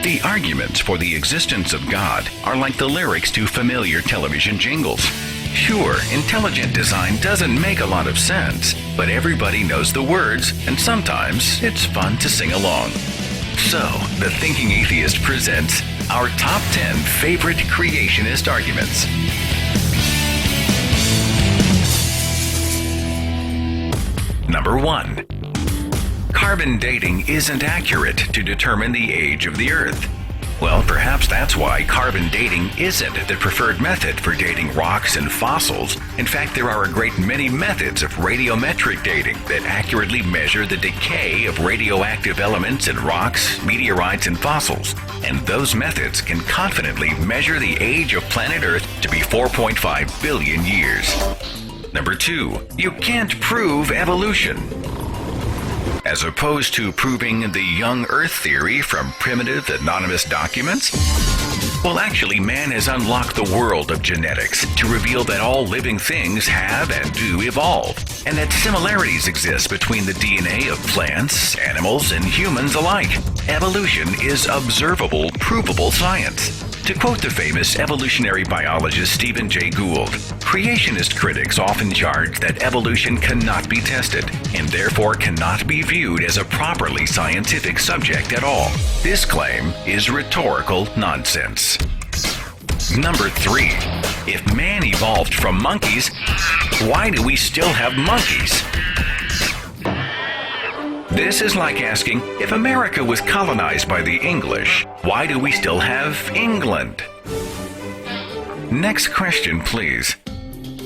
The arguments for the existence of God are like the lyrics to familiar television jingles. Sure, intelligent design doesn't make a lot of sense, but everybody knows the words, and sometimes it's fun to sing along. So, the Thinking Atheist presents our top 10 favorite creationist arguments. Number 1. Carbon dating isn't accurate to determine the age of the Earth. Well, perhaps that's why carbon dating isn't the preferred method for dating rocks and fossils. In fact, there are a great many methods of radiometric dating that accurately measure the decay of radioactive elements in rocks, meteorites, and fossils. And those methods can confidently measure the age of planet Earth to be 4.5 billion years. Number 2. You can't prove evolution. As opposed to proving the young Earth theory from primitive anonymous documents? Well, actually, man has unlocked the world of genetics to reveal that all living things have and do evolve, and that similarities exist between the DNA of plants, animals, and humans alike. Evolution is observable, provable science. To quote the famous evolutionary biologist Stephen Jay Gould, creationist critics often charge that evolution cannot be tested and therefore cannot be viewed as a properly scientific subject at all. This claim is rhetorical nonsense. Number 3. If man evolved from monkeys, why do we still have monkeys? This is like asking, if America was colonized by the English, why do we still have England? Next question, please.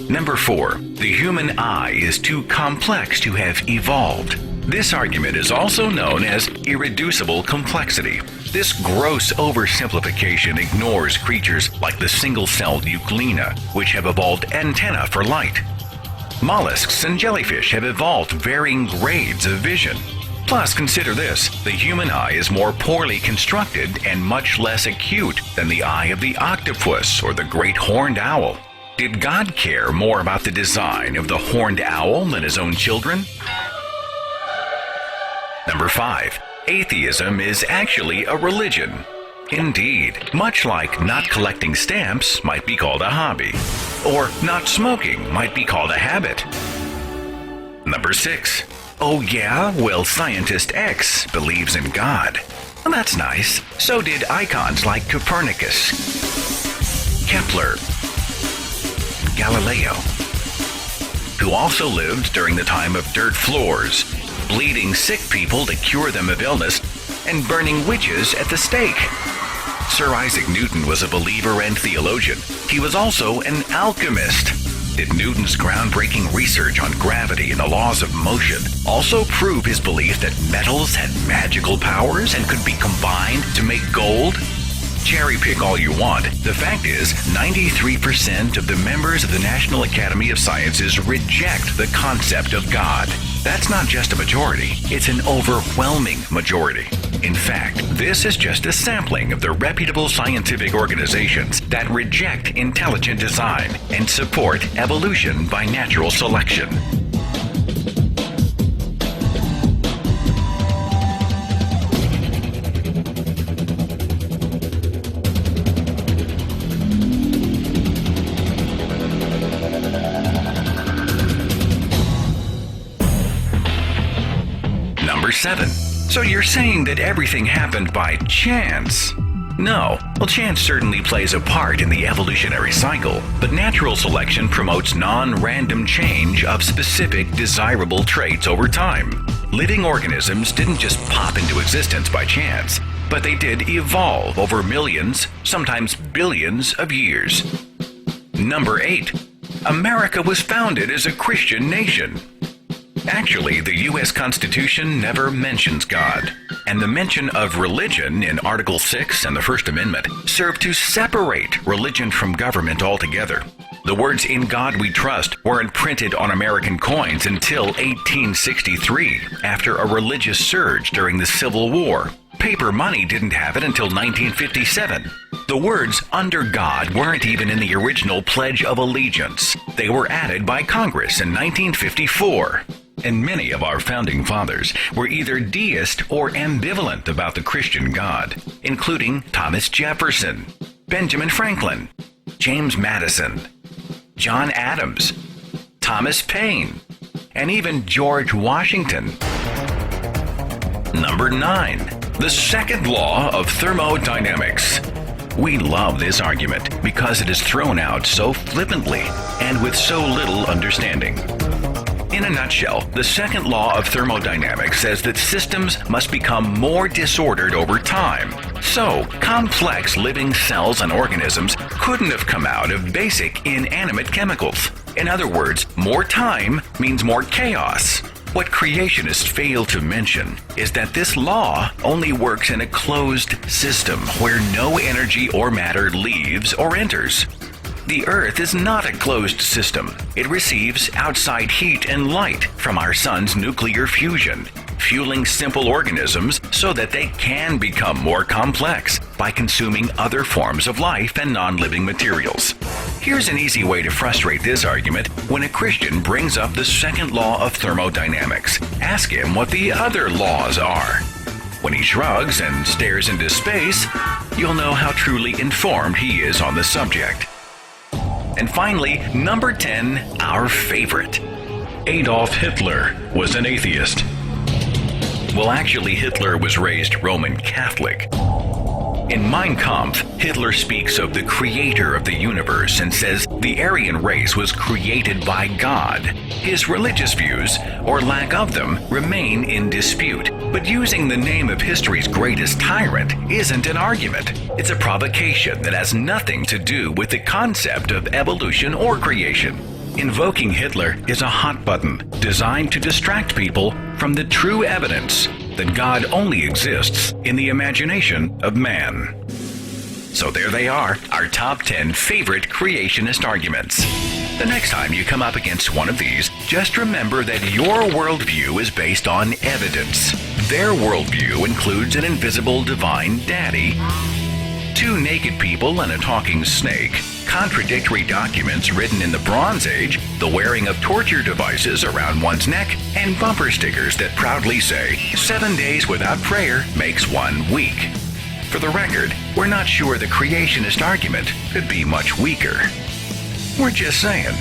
Number 4. The human eye is too complex to have evolved. This argument is also known as irreducible complexity. This gross oversimplification ignores creatures like the single-celled euglena, which have evolved antennae for light. Mollusks and jellyfish have evolved varying grades of vision. Plus, consider this, the human eye is more poorly constructed and much less acute than the eye of the octopus or the great horned owl. Did God care more about the design of the horned owl than his own children? Number 5. Atheism is actually a religion. Indeed, much like not collecting stamps might be called a hobby, or not smoking might be called a habit. Number 6. Oh yeah? Well, scientist X believes in God. Well, that's nice. So did icons like Copernicus, Kepler, Galileo, who also lived during the time of dirt floors, bleeding sick people to cure them of illness, and burning witches at the stake. Sir Isaac Newton was a believer and theologian. He was also an alchemist. Did Newton's groundbreaking research on gravity and the laws of motion also prove his belief that metals had magical powers and could be combined to make gold? Cherry pick all you want. The fact is, 93% of the members of the National Academy of Sciences reject the concept of God. That's not just a majority, it's an overwhelming majority. In fact, this is just a sampling of the reputable scientific organizations that reject intelligent design and support evolution by natural selection. Number 7. So you're saying that everything happened by chance? No. Well, chance certainly plays a part in the evolutionary cycle, but natural selection promotes non-random change of specific desirable traits over time. Living organisms didn't just pop into existence by chance, but they did evolve over millions, sometimes billions of years. Number 8. America was founded as a Christian nation. Actually, the U.S. Constitution never mentions God, and the mention of religion in Article 6 and the First Amendment serve to separate religion from government altogether. The words "In God We Trust" weren't printed on American coins until 1863, after a religious surge during the Civil War. Paper money didn't have it until 1957. The words "under God" weren't even in the original Pledge of Allegiance. They were added by Congress in 1954. and many of our founding fathers were either deist or ambivalent about the Christian God, including Thomas Jefferson, Benjamin Franklin, James Madison, John Adams, Thomas Paine, and even George Washington. Number 9. The second law of thermodynamics. We love this argument because it is thrown out so flippantly and with so little understanding. In a nutshell, the second law of thermodynamics says that systems must become more disordered over time. So, complex living cells and organisms couldn't have come out of basic inanimate chemicals. In other words, more time means more chaos. What creationists fail to mention is that this law only works in a closed system where no energy or matter leaves or enters. The Earth is not a closed system. It receives outside heat and light from our sun's nuclear fusion, fueling simple organisms so that they can become more complex by consuming other forms of life and non-living materials. Here's an easy way to frustrate this argument when a Christian brings up the second law of thermodynamics. Ask him what the other laws are. When he shrugs and stares into space, you'll know how truly informed he is on the subject. And finally, number 10, our favorite. Adolf Hitler was an atheist. Well, actually, Hitler was raised Roman Catholic. In Mein Kampf, Hitler speaks of the creator of the universe and says the Aryan race was created by God. His religious views, or lack of them, remain in dispute. But using the name of history's greatest tyrant isn't an argument. It's a provocation that has nothing to do with the concept of evolution or creation. Invoking Hitler is a hot button designed to distract people from the true evidence that God only exists in the imagination of man. So there they are, our top 10 favorite creationist arguments. The next time you come up against one of these, just remember that your worldview is based on evidence. Their worldview includes an invisible divine daddy, 2 naked people and a talking snake, contradictory documents written in the Bronze Age, the wearing of torture devices around one's neck, and bumper stickers that proudly say, 7 days without prayer makes 1 week. For the record, we're not sure the creationist argument could be much weaker. We're just saying.